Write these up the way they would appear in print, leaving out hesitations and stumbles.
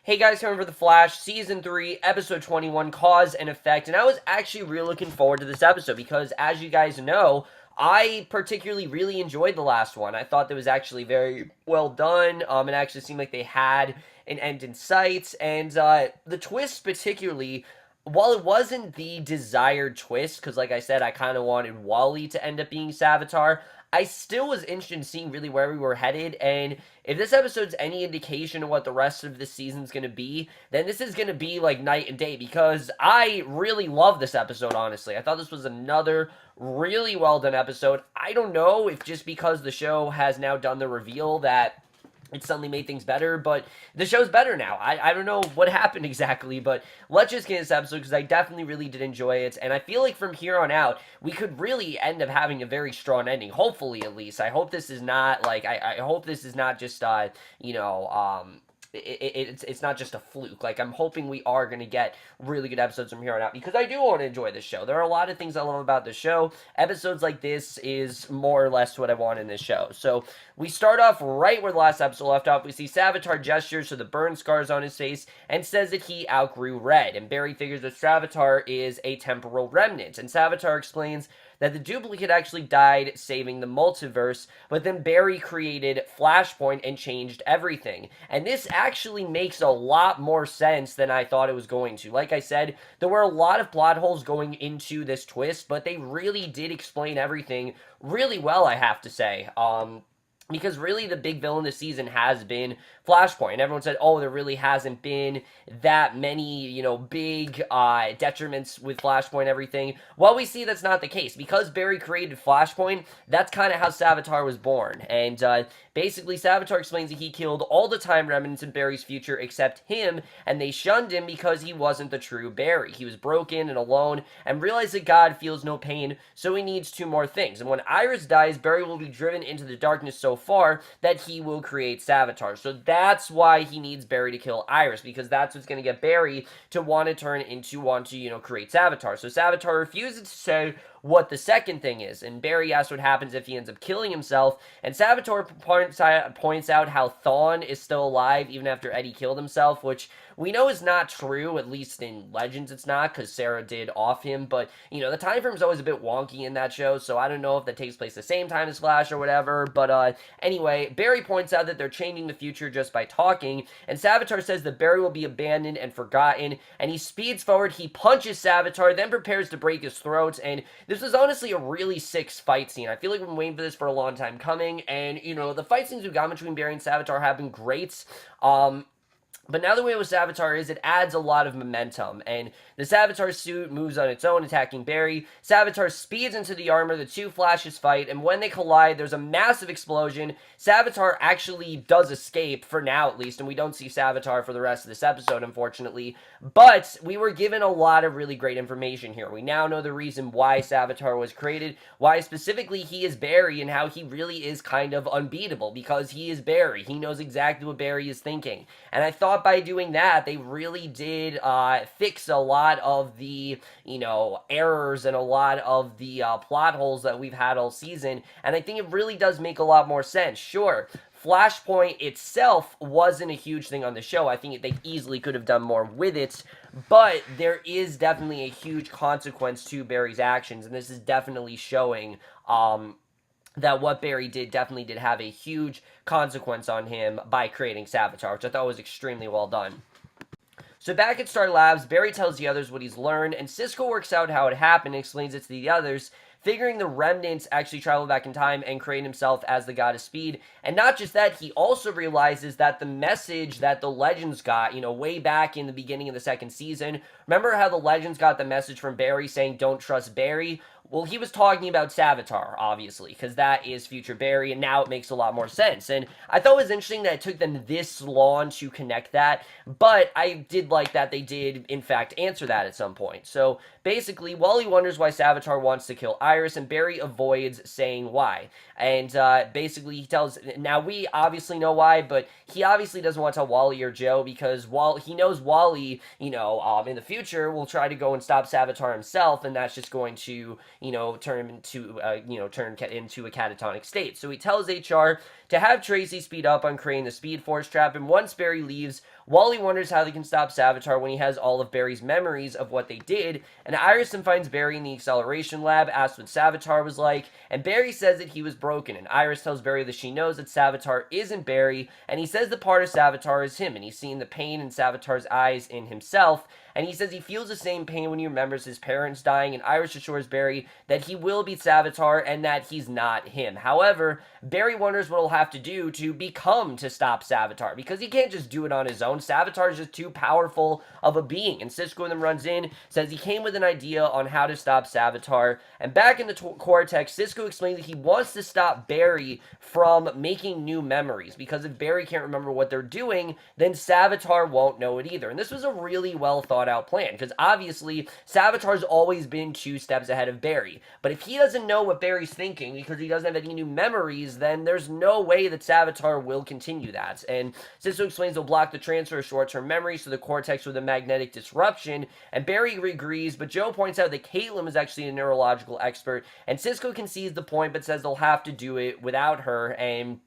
Hey guys, coming for The Flash, Season 3, Episode 21, Cause and Effect, and I was actually really looking forward to this episode because, as you guys know, I particularly really enjoyed the last one. I thought that was actually very well done. It actually seemed like they had an end in sight, and the twist particularly, while it wasn't the desired twist, because like I said, I kind of wanted Wally to end up being Savitar, I still was interested in seeing really where we were headed, and if this episode's any indication of what the rest of this season's going to be, then this is going to be like night and day, because I really love this episode, honestly. I thought this was another really well done episode. I don't know if just because the show has now done the reveal that it suddenly made things better, but the show's better now. I don't know what happened exactly, but let's just get into this episode because I definitely really did enjoy it, and I feel like from here on out, we could really end up having a very strong ending, hopefully at least. I hope this is not, like, I hope this is not just, it's not just a fluke. Like, I'm hoping we are going to get really good episodes from here on out because I do want to enjoy this show. There are a lot of things I love about the show. Episodes like this is more or less what I want in this show. So we start off right where the last episode left off. We see Savitar gestures to the burn scars on his face and says that he outgrew Red. And Barry figures that Savitar is a temporal remnant. And Savitar explains that the duplicate actually died saving the multiverse, but then Barry created Flashpoint and changed everything. And this actually makes a lot more sense than I thought it was going to. Like I said, there were a lot of plot holes going into this twist, but they really did explain everything really well, I have to say. Because really the big villain this season has been Flashpoint. And everyone said, oh, there really hasn't been that many, big detriments with Flashpoint and everything. Well, we see that's not the case. Because Barry created Flashpoint, that's kind of how Savitar was born. And basically, Savitar explains that he killed all the time remnants in Barry's future except him, and they shunned him because he wasn't the true Barry. He was broken and alone, and realized that God feels no pain, so he needs two more things. And when Iris dies, Barry will be driven into the darkness so far that he will create Savitar. So that's why he needs Barry to kill Iris, because that's what's going to get Barry to want to create Savitar. So Savitar refuses to say what the second thing is, and Barry asks what happens if he ends up killing himself, and Savitar points out how Thawne is still alive even after Eddie killed himself, which we know is not true, at least in Legends it's not, because Sarah did off him, but, the time frame is always a bit wonky in that show, so I don't know if that takes place the same time as Flash or whatever, but anyway, Barry points out that they're changing the future just by talking, and Savitar says that Barry will be abandoned and forgotten, and he speeds forward, he punches Savitar, then prepares to break his throat, and this was honestly a really sick fight scene. I feel like we've been waiting for this for a long time coming, and, the fight scenes we got between Barry and Savitar have been great. But now the way with Savitar is it adds a lot of momentum, and the Savitar suit moves on its own, attacking Barry. Savitar speeds into the armor, the two Flashes fight, and when they collide, there's a massive explosion. Savitar actually does escape, for now at least, and we don't see Savitar for the rest of this episode, unfortunately. But we were given a lot of really great information here. We now know the reason why Savitar was created, why specifically he is Barry, and how he really is kind of unbeatable, because he is Barry. He knows exactly what Barry is thinking. And I thought by doing that, they really did fix a lot of the, errors and a lot of the plot holes that we've had all season, and I think it really does make a lot more sense. Sure, Flashpoint itself wasn't a huge thing on the show. I think they easily could have done more with it, but there is definitely a huge consequence to Barry's actions, and this is definitely showing that what Barry did definitely did have a huge consequence on him by creating Savitar, which I thought was extremely well done. So back at Star Labs, Barry tells the others what he's learned, and Cisco works out how it happened and explains it to the others, figuring the remnants actually traveled back in time and created himself as the God of Speed. And not just that, he also realizes that the message that the Legends got, way back in the beginning of the second season, remember how the Legends got the message from Barry saying, don't trust Barry? Well, he was talking about Savitar, obviously, because that is future Barry, and now it makes a lot more sense. And I thought it was interesting that it took them this long to connect that, but I did like that they did, in fact, answer that at some point. So, basically, Wally wonders why Savitar wants to kill Iris, and Barry avoids saying why. And, basically, he tells... Now, we obviously know why, but he obviously doesn't want to tell Wally or Joe, because he knows Wally, in the future, will try to go and stop Savitar himself, and that's just going to, turn him into, turn into a catatonic state. So he tells HR to have Tracey speed up on creating the Speed Force trap, and once Barry leaves, Wally wonders how they can stop Savitar when he has all of Barry's memories of what they did, and Iris then finds Barry in the acceleration lab, asks what Savitar was like, and Barry says that he was broken, and Iris tells Barry that she knows that Savitar isn't Barry, and he says the part of Savitar is him, and he's seeing the pain in Savitar's eyes in himself, and he says he feels the same pain when he remembers his parents dying, and Iris assures Barry that he will beat Savitar and that he's not him. However, Barry wonders what he'll have to do to become to stop Savitar, because he can't just do it on his own. Savitar is just too powerful of a being, and Cisco then runs in, says he came with an idea on how to stop Savitar, and back in the Cortex, Cisco explains that he wants to stop Barry from making new memories, because if Barry can't remember what they're doing, then Savitar won't know it either. And this was a really well thought out plan, because obviously Savitar's always been 2 steps ahead of Barry, but if he doesn't know what Barry's thinking because he doesn't have any new memories, then there's no way that Savitar will continue that. And Cisco explains they'll block the transfer of short-term memories to the Cortex with a magnetic disruption, and Barry agrees, but Joe points out that Caitlin is actually a neurological expert, and Cisco concedes the point but says they'll have to do it without her, and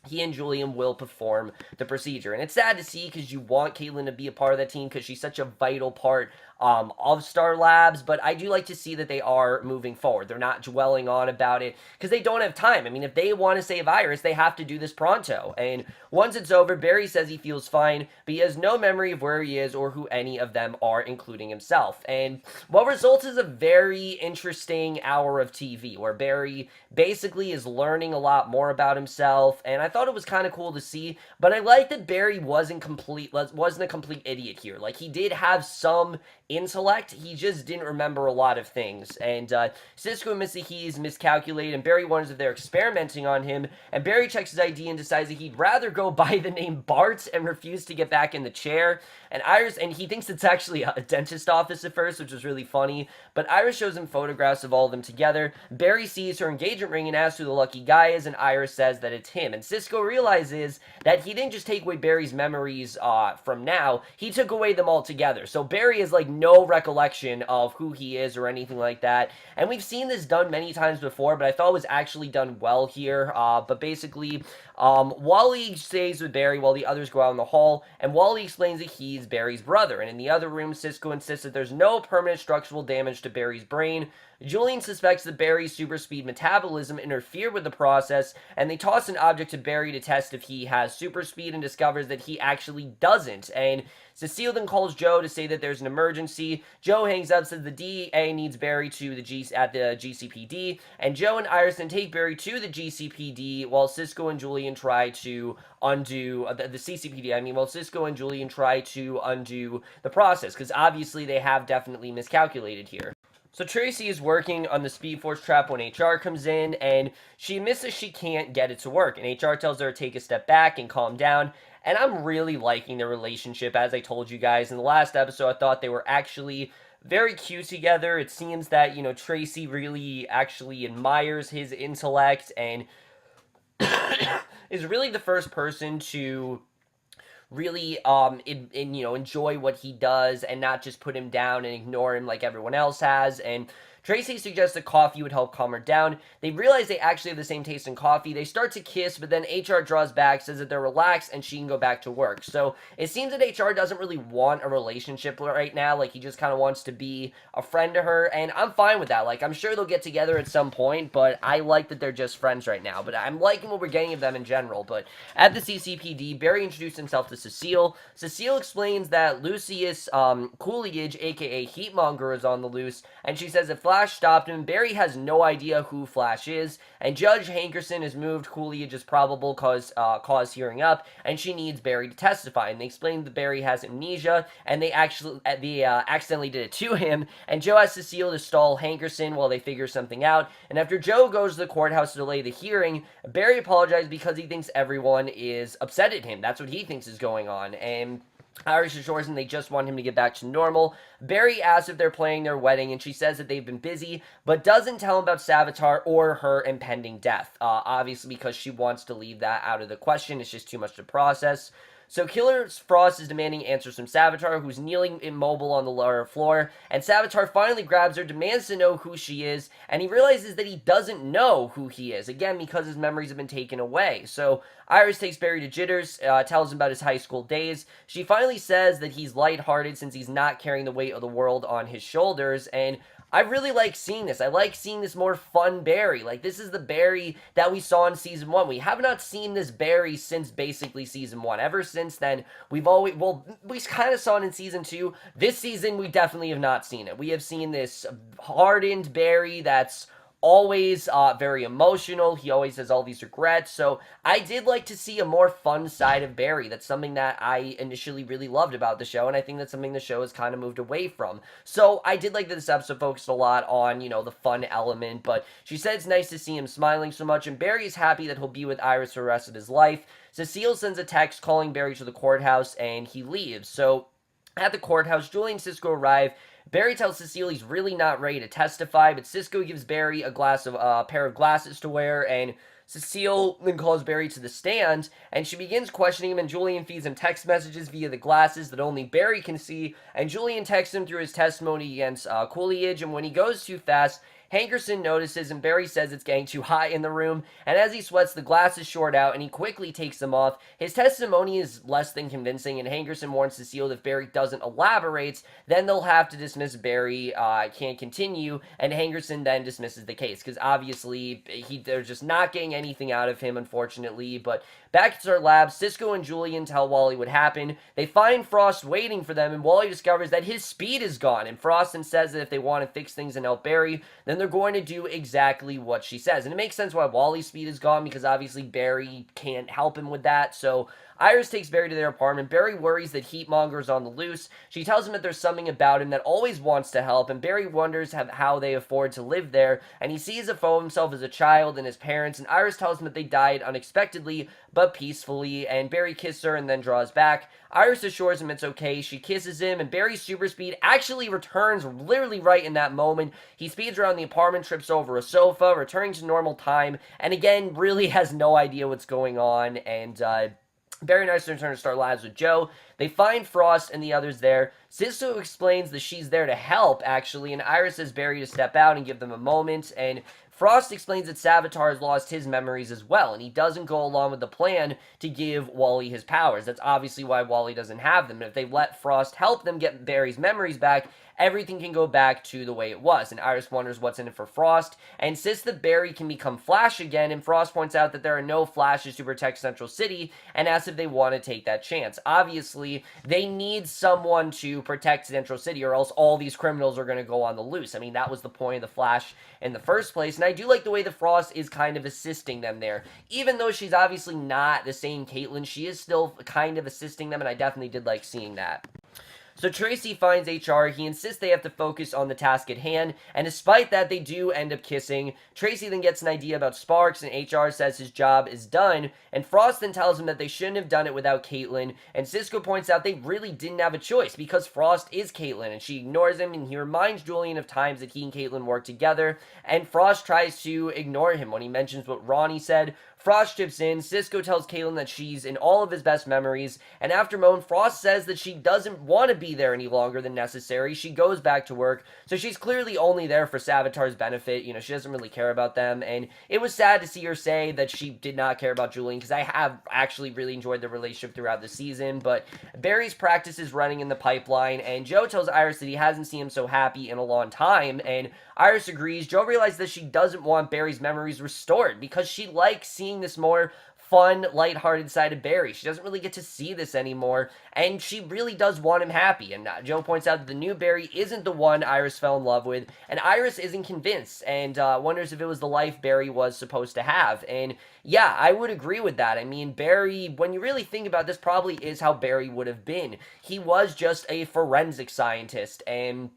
he and Julian will perform the procedure. And it's sad to see because you want Caitlin to be a part of that team because she's such a vital part of Star Labs, but I do like to see that they are moving forward. They're not dwelling on about it because they don't have time. I mean, if they want to save Iris, they have to do this pronto. And once it's over, Barry says he feels fine, but he has no memory of where he is or who any of them are, including himself. And what results is a very interesting hour of TV where Barry basically is learning a lot more about himself, and I thought it was kind of cool to see, but I like that Barry wasn't a complete idiot here. Like, he did have some intellect, he just didn't remember a lot of things, and Cisco and Missy Keys miscalculate, and Barry wonders if they're experimenting on him, and Barry checks his ID and decides that he'd rather go by the name Bart and refuse to get back in the chair, and he thinks it's actually a dentist office at first, which was really funny, but Iris shows him photographs of all of them together. Barry sees her engagement ring and asks who the lucky guy is, and Iris says that it's him, and Cisco realizes that he didn't just take away Barry's memories from now, he took away them all together, so Barry is like no recollection of who he is or anything like that, and we've seen this done many times before, but I thought it was actually done well here. But basically, Wally stays with Barry while the others go out in the hall, and Wally explains that he's Barry's brother, and in the other room, Cisco insists that there's no permanent structural damage to Barry's brain. Julian suspects that Barry's super speed metabolism interfered with the process, and they toss an object to Barry to test if he has super speed and discovers that he actually doesn't, and Cecile then calls Joe to say that there's an emergency. Joe hangs up, says the DEA needs Barry at the GCPD, and Joe and Iris then take Barry to the GCPD while Cisco and Julian try to undo the CCPD. While Cisco and Julian try to undo the process, because obviously they have definitely miscalculated here. So Tracey is working on the Speed Force trap when HR comes in, and she admits that she can't get it to work, and HR tells her to take a step back and calm down, and I'm really liking their relationship. As I told you guys in the last episode, I thought they were actually very cute together. It seems that, Tracey really actually admires his intellect, and is really the first person to really enjoy what he does and not just put him down and ignore him like everyone else has. And Tracey suggests that coffee would help calm her down. They realize they actually have the same taste in coffee. They start to kiss, but then HR draws back, says that they're relaxed, and she can go back to work. So it seems that HR doesn't really want a relationship right now. Like, he just kind of wants to be a friend to her, and I'm fine with that. Like, I'm sure they'll get together at some point, but I like that they're just friends right now. But I'm liking what we're getting of them in general. But at the CCPD, Barry introduced himself to Cecile. Cecile explains that Lucius Coolidge, aka Heatmonger, is on the loose, and she says if Flash stopped him, Barry has no idea who Flash is, and Judge Hankerson has moved Coolidge as probable cause hearing up, and she needs Barry to testify. And they explain that Barry has amnesia, and they accidentally did it to him, and Joe asks Cecile to stall Hankerson while they figure something out, and after Joe goes to the courthouse to delay the hearing, Barry apologizes because he thinks everyone is upset at him. That's what he thinks is going on, and Iris assures him they just want him to get back to normal. Barry asks if they're planning their wedding, and she says that they've been busy, but doesn't tell him about Savitar or her impending death, obviously because she wants to leave that out of the question. It's just too much to process. So Killer Frost is demanding answers from Savitar, who's kneeling immobile on the lower floor, and Savitar finally grabs her, demands to know who she is, and he realizes that he doesn't know who he is, again, because his memories have been taken away. So Iris takes Barry to Jitters, tells him about his high school days. She finally says that he's lighthearted since he's not carrying the weight of the world on his shoulders, and I really like seeing this. I like seeing this more fun Barry. Like, this is the Barry that we saw in season 1. We have not seen this Barry since basically season 1. Ever since then, we've always, well, we kind of saw it in season 2. This season, we definitely have not seen it. We have seen this hardened Barry that's always very emotional. He always has all these regrets. So I did like to see a more fun side of Barry. That's something that I initially really loved about the show, and I think that's something the show has kind of moved away from. So I did like that this episode focused a lot on, you know, the fun element, but she said it's nice to see him smiling so much, and Barry's happy that he'll be with Iris for the rest of his life. Cecile sends a text calling Barry to the courthouse, and he leaves. So at the courthouse, Julie and Cisco arrive. Barry tells Cecile he's really not ready to testify, but Cisco gives Barry a pair of glasses to wear, and Cecile then calls Barry to the stand, and she begins questioning him, and Julian feeds him text messages via the glasses that only Barry can see, and Julian texts him through his testimony against Coolidge, and when he goes too fast, Hankerson notices, and Barry says it's getting too hot in the room, and as he sweats, the glasses short out, and he quickly takes them off. His testimony is less than convincing, and Hankerson warns Cecile that if Barry doesn't elaborate, then they'll have to dismiss Barry, can't continue, and Hankerson then dismisses the case, because obviously, they're just not getting anything out of him, unfortunately, but back to our lab, Cisco and Julian tell Wally what happened. They find Frost waiting for them, and Wally discovers that his speed is gone, and Frost then says that if they want to fix things and help Barry, then they're going to do exactly what she says. And it makes sense why Wally's speed is gone, because obviously Barry can't help him with that. So Iris takes Barry to their apartment. Barry worries that Heatmonger's on the loose. She tells him that there's something about him that always wants to help, and Barry wonders how they afford to live there, and he sees a photo of himself as a child and his parents, and Iris tells him that they died unexpectedly but peacefully, and Barry kisses her and then draws back. Iris assures him it's okay. She kisses him, and Barry's super speed actually returns literally right in that moment. He speeds around the apartment, trips over a sofa, returning to normal time, and again, really has no idea what's going on, and Barry and Iris return to start lives with Joe. They find Frost and the others there. Cisco explains that she's there to help, actually, and Iris says Barry to step out and give them a moment, and Frost explains that Savitar has lost his memories as well, and he doesn't go along with the plan to give Wally his powers. That's obviously why Wally doesn't have them, and if they let Frost help them get Barry's memories back, everything can go back to the way it was, and Iris wonders what's in it for Frost, and insists that Barry can become Flash again, and Frost points out that there are no Flashes to protect Central City, and asks if they want to take that chance. Obviously, they need someone to protect Central City, or else all these criminals are going to go on the loose. I mean, that was the point of the Flash in the first place, and I do like the way the Frost is kind of assisting them there. Even though she's obviously not the same Caitlin, she is still kind of assisting them, and I definitely did like seeing that. So Tracey finds HR. He insists they have to focus on the task at hand, and despite that, they do end up kissing. Tracey then gets an idea about Sparks, and HR says his job is done, and Frost then tells him that they shouldn't have done it without Caitlin, and Cisco points out they really didn't have a choice, because Frost is Caitlin, and she ignores him, and he reminds Julian of times that he and Caitlin worked together, and Frost tries to ignore him when he mentions what Ronnie said. Frost chips in. Cisco tells Caitlin that she's in all of his best memories, and after Moan, Frost says that she doesn't want to be there any longer than necessary. She goes back to work, so she's clearly only there for Savitar's benefit. You know, she doesn't really care about them, and it was sad to see her say that she did not care about Julian, because I have actually really enjoyed their relationship throughout the season, but Barry's practice is running in the pipeline, and Joe tells Iris that he hasn't seen him so happy in a long time, and Iris agrees. Joe realizes that she doesn't want Barry's memories restored, because she likes seeing this more fun, lighthearted side of Barry. She doesn't really get to see this anymore, and she really does want him happy. And Joe points out that the new Barry isn't the one Iris fell in love with, and Iris isn't convinced, and wonders if it was the life Barry was supposed to have. And yeah, I would agree with that. I mean, Barry, when you really think about this, probably is how Barry would have been. He was just a forensic scientist, and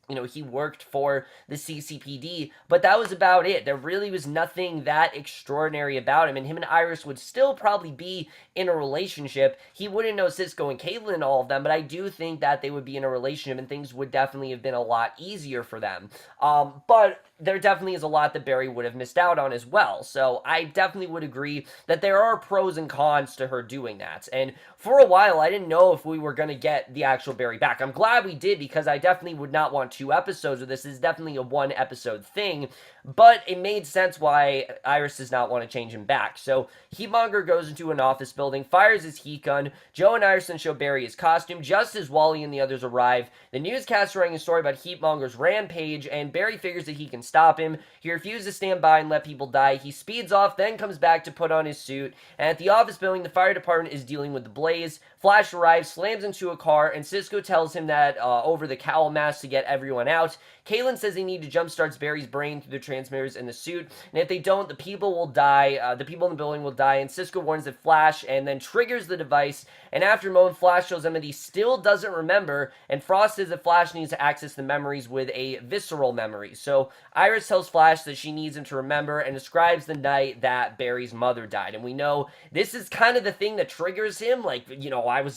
he worked for the CCPD, but that was about it. There really was nothing that extraordinary about him, and him and Iris would still probably be in a relationship. He wouldn't know Cisco and Caitlin and all of them, but I do think that they would be in a relationship, and things would definitely have been a lot easier for them. But there definitely is a lot that Barry would have missed out on as well, so I definitely would agree that there are pros and cons to her doing that, and for a while, I didn't know if we were going to get the actual Barry back. I'm glad we did, because I definitely would not want 2 episodes of this. This is definitely a 1-episode thing, but it made sense why Iris does not want to change him back. So Heatmonger goes into an office building, fires his heat gun. Joe and Iris then show Barry his costume just as Wally and the others arrive. The newscaster writing a story about Heatmonger's rampage, and Barry figures that he can stop him. He refuses to stand by and let people die. He speeds off, then comes back to put on his suit. And at the office building, the fire department is dealing with the blaze. Flash arrives, slams into a car, and Cisco tells him that over the cowl mask to get everyone out. Caitlin says they need to jumpstart Barry's brain through the transmitters in the suit, and if they don't, the people will die. The people in the building will die, and Cisco warns that Flash, and then triggers the device, and after a moment, Flash shows him that he still doesn't remember, and Frost says that Flash needs to access the memories with a visceral memory. So Iris tells Flash that she needs him to remember, and describes the night that Barry's mother died, and we know this is kind of the thing that triggers him. Like,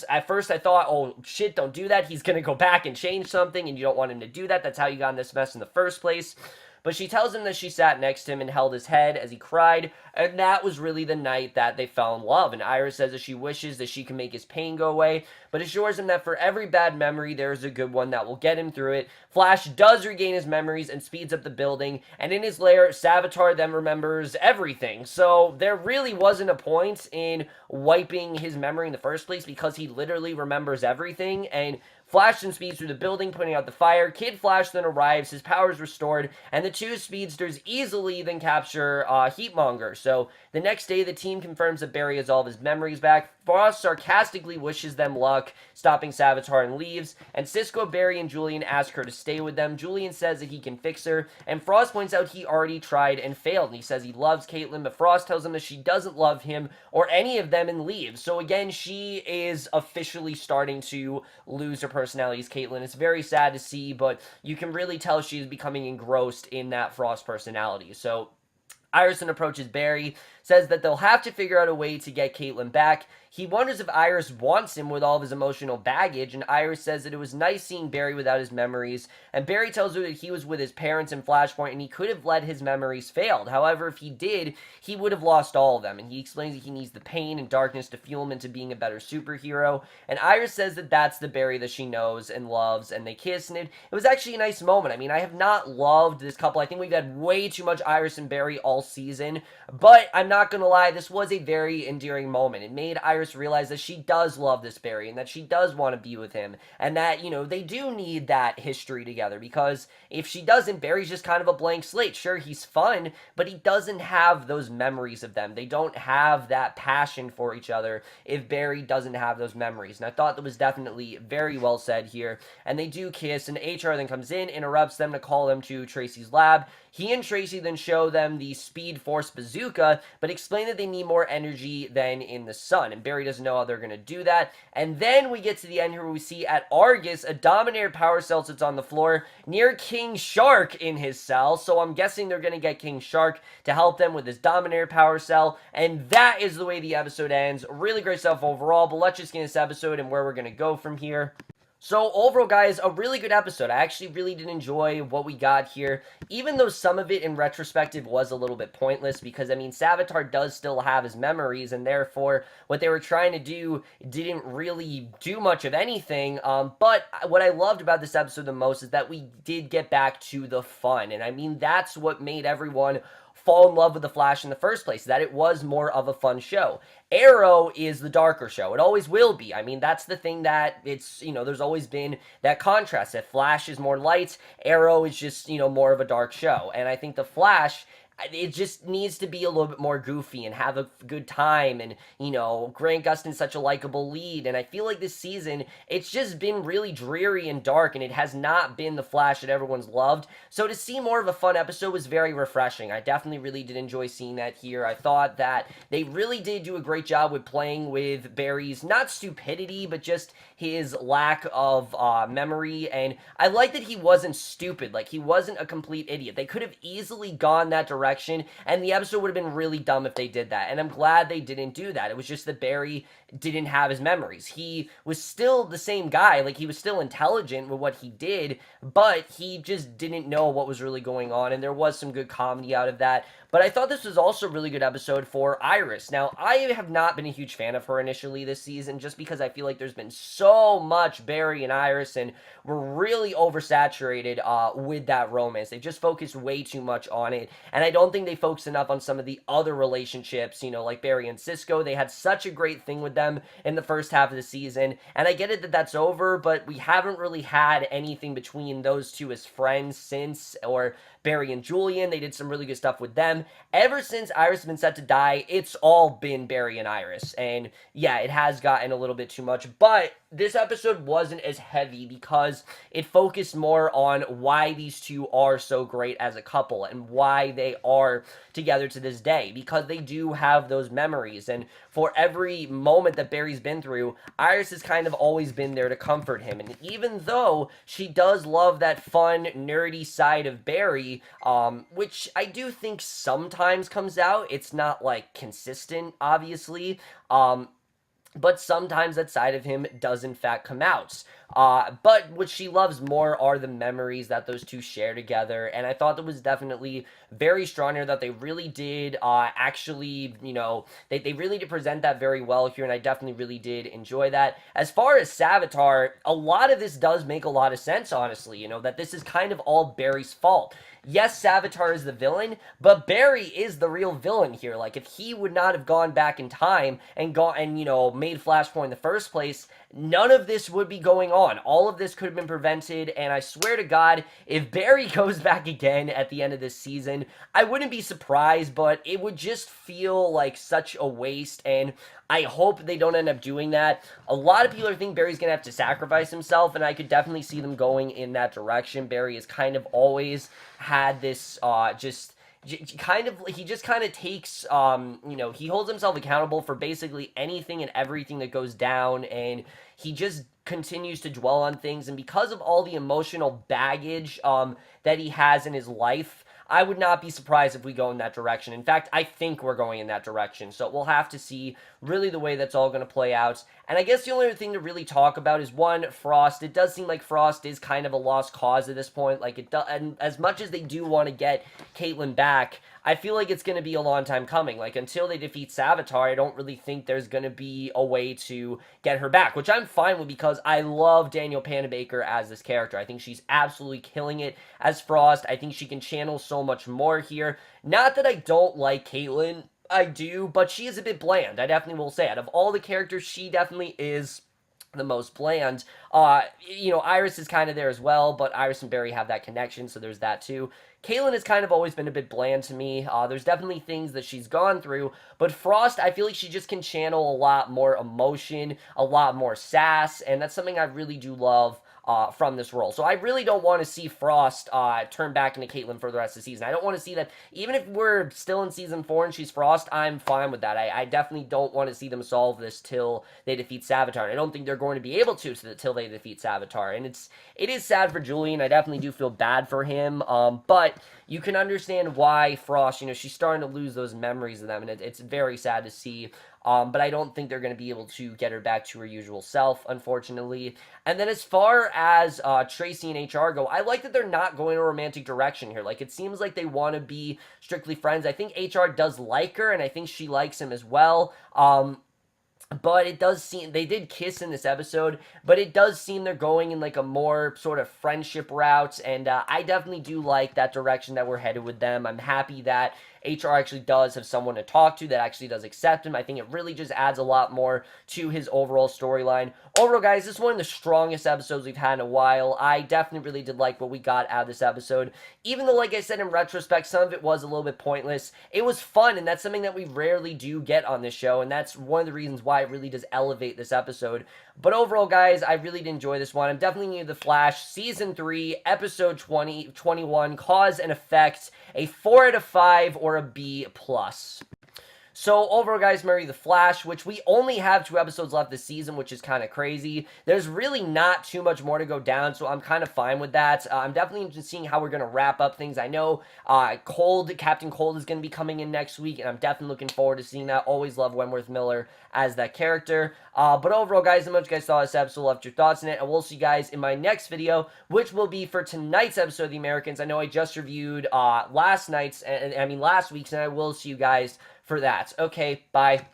at first I thought, oh shit, don't do that, he's gonna go back and change something, and you don't want him to do that. That's how you got in this mess in the first place. But she tells him that she sat next to him and held his head as he cried, and that was really the night that they fell in love. And Iris says that she wishes that she can make his pain go away, but assures him that for every bad memory, there is a good one that will get him through it. Flash does regain his memories and speeds up the building, and in his lair, Savitar then remembers everything. So there really wasn't a point in wiping his memory in the first place, because he literally remembers everything, and Flash then speeds through the building, putting out the fire. Kid Flash then arrives, his powers restored, and the 2 speedsters easily then capture Heatmonger. So the next day, the team confirms that Barry has all of his memories back. Frost sarcastically wishes them luck, stopping Savitar, and leaves. And Cisco, Barry, and Julian ask her to stay with them. Julian says that he can fix her, and Frost points out he already tried and failed. And he says he loves Caitlin, but Frost tells him that she doesn't love him or any of them and leaves. So again, she is officially starting to lose her personality as Caitlin. It's very sad to see, but you can really tell she is becoming engrossed in that Frost personality. So Iris approaches Barry, says that they'll have to figure out a way to get Caitlin back. He wonders if Iris wants him with all of his emotional baggage, and Iris says that it was nice seeing Barry without his memories, and Barry tells her that he was with his parents in Flashpoint, and he could have let his memories fail. However, if he did, he would have lost all of them, and he explains that he needs the pain and darkness to fuel him into being a better superhero, and Iris says that that's the Barry that she knows and loves, and they kiss, and it was actually a nice moment. I mean, I have not loved this couple. I think we've had way too much Iris and Barry all season, but I'm not gonna lie, this was a very endearing moment. It made Iris realize that she does love this Barry, and that she does want to be with him, and that, they do need that history together, because if she doesn't, Barry's just kind of a blank slate. Sure, he's fun, but he doesn't have those memories of them. They don't have that passion for each other if Barry doesn't have those memories, and I thought that was definitely very well said here. And they do kiss, and H.R. then comes in, interrupts them to call them to Tracey's lab. He and Tracey then show them the Speed Force bazooka, but explain that they need more energy than in the sun, and Barry doesn't know how they're going to do that. And then we get to the end here where we see at Argus, a Dominator power cell sits on the floor near King Shark in his cell, so I'm guessing they're going to get King Shark to help them with his Dominator power cell, and that is the way the episode ends. Really great stuff overall, but let's just get into this episode and where we're going to go from here. So overall, guys, a really good episode. I actually really did enjoy what we got here, even though some of it in retrospective was a little bit pointless, because, I mean, Savitar does still have his memories, and therefore what they were trying to do didn't really do much of anything, but what I loved about this episode the most is that we did get back to the fun, and I mean, that's what made everyone fall in love with The Flash in the first place, that it was more of a fun show. Arrow is the darker show. It always will be. I mean, that's the thing that it's, there's always been that contrast, that Flash is more light, Arrow is just, more of a dark show. And I think The Flash it just needs to be a little bit more goofy and have a good time. And, Grant Gustin's such a likable lead. And I feel like this season, it's just been really dreary and dark, and it has not been the Flash that everyone's loved. So to see more of a fun episode was very refreshing. I definitely really did enjoy seeing that here. I thought that they really did do a great job with playing with Barry's, not stupidity, but just his lack of memory. And I like that he wasn't stupid. Like, he wasn't a complete idiot. They could have easily gone that direction, and the episode would have been really dumb if they did that. And I'm glad they didn't do that. It was just that Barry didn't have his memories. He was still the same guy. Like, he was still intelligent with what he did, but he just didn't know what was really going on. And there was some good comedy out of that. But I thought this was also a really good episode for Iris. Now, I have not been a huge fan of her initially this season, just because I feel like there's been so much Barry and Iris, and we're really oversaturated with that romance. They've just focused way too much on it, and I don't think they focused enough on some of the other relationships, like Barry and Cisco. They had such a great thing with them in the first half of the season, and I get it that that's over, but we haven't really had anything between those two as friends since, or Barry and Julian. They did some really good stuff with them. Ever since Iris has been set to die, it's all been Barry and Iris. And yeah, it has gotten a little bit too much, but this episode wasn't as heavy because it focused more on why these two are so great as a couple and why they are together to this day, because they do have those memories. And for every moment that Barry's been through, Iris has kind of always been there to comfort him. And even though she does love that fun, nerdy side of Barry, which I do think sometimes comes out, it's not like consistent, obviously. But sometimes that side of him does in fact come out. But what she loves more are the memories that those two share together, and I thought that was definitely very strong here, that they really did actually, they really did present that very well here, and I definitely really did enjoy that. As far as Savitar, a lot of this does make a lot of sense, honestly, that this is kind of all Barry's fault. Yes, Savitar is the villain, but Barry is the real villain here. Like, if he would not have gone back in time and made Flashpoint in the first place, none of this would be going on. All of this could have been prevented, and I swear to God, if Barry goes back again at the end of this season, I wouldn't be surprised, but it would just feel like such a waste, and I hope they don't end up doing that. A lot of people think Barry's going to have to sacrifice himself, and I could definitely see them going in that direction. Barry has kind of always had this he just kind of takes, he holds himself accountable for basically anything and everything that goes down, and he just continues to dwell on things. And because of all the emotional baggage that he has in his life, I would not be surprised if we go in that direction. In fact, I think we're going in that direction. So we'll have to see really the way that's all going to play out. And I guess the only other thing to really talk about is, one, Frost. It does seem like Frost is kind of a lost cause at this point. And as much as they do want to get Caitlin back, I feel like it's going to be a long time coming. Like, until they defeat Savitar, I don't really think there's going to be a way to get her back, which I'm fine with, because I love Danielle Panabaker as this character. I think she's absolutely killing it as Frost. I think she can channel so much more here. Not that I don't like Caitlin, I do, but she is a bit bland. I definitely will say, out of all the characters, she definitely is the most bland. Iris is kind of there as well, but Iris and Barry have that connection, so there's that too. Caitlin has kind of always been a bit bland to me. There's definitely things that she's gone through, but Frost, I feel like she just can channel a lot more emotion, a lot more sass, and that's something I really do love from this role. So I really don't want to see Frost turn back into Caitlin for the rest of the season. I don't want to see that. Even if we're still in season 4 and she's Frost, I'm fine with that. I definitely don't want to see them solve this till they defeat Savitar. I don't think they're going to be able to till they defeat Savitar. And it is sad for Julian. I definitely do feel bad for him. But you can understand why Frost, she's starting to lose those memories of them, and it's very sad to see. But I don't think they're going to be able to get her back to her usual self, unfortunately. And then as far as Tracey and H.R. go, I like that they're not going in a romantic direction here. Like, it seems like they want to be strictly friends. I think H.R. does like her, and I think she likes him as well. But it does seem, they did kiss in this episode, but it does seem they're going in like a more sort of friendship route, and I definitely do like that direction that we're headed with them. I'm happy that HR actually does have someone to talk to that actually does accept him. I think it really just adds a lot more to his overall storyline. Overall, guys, this is one of the strongest episodes we've had in a while. I definitely really did like what we got out of this episode. Even though, like I said, in retrospect, some of it was a little bit pointless, it was fun, and that's something that we rarely do get on this show, and that's one of the reasons why it really does elevate this episode. But overall, guys, I really did enjoy this one. I'm definitely new to The Flash, Season 3, Episode 21, Cause and Effect, a 4 out of 5 or a B+. So, overall, guys, Mary the Flash, which we only have 2 episodes left this season, which is kind of crazy. There's really not too much more to go down, so I'm kind of fine with that. I'm definitely interested in seeing how we're going to wrap up things. I know Captain Cold is going to be coming in next week, and I'm definitely looking forward to seeing that. Always love Wentworth Miller as that character. But overall, guys, how much you guys saw this episode, left your thoughts on it, and we'll see you guys in my next video, which will be for tonight's episode of The Americans. I know I just reviewed last week's, and I will see you guys for that. Okay, bye.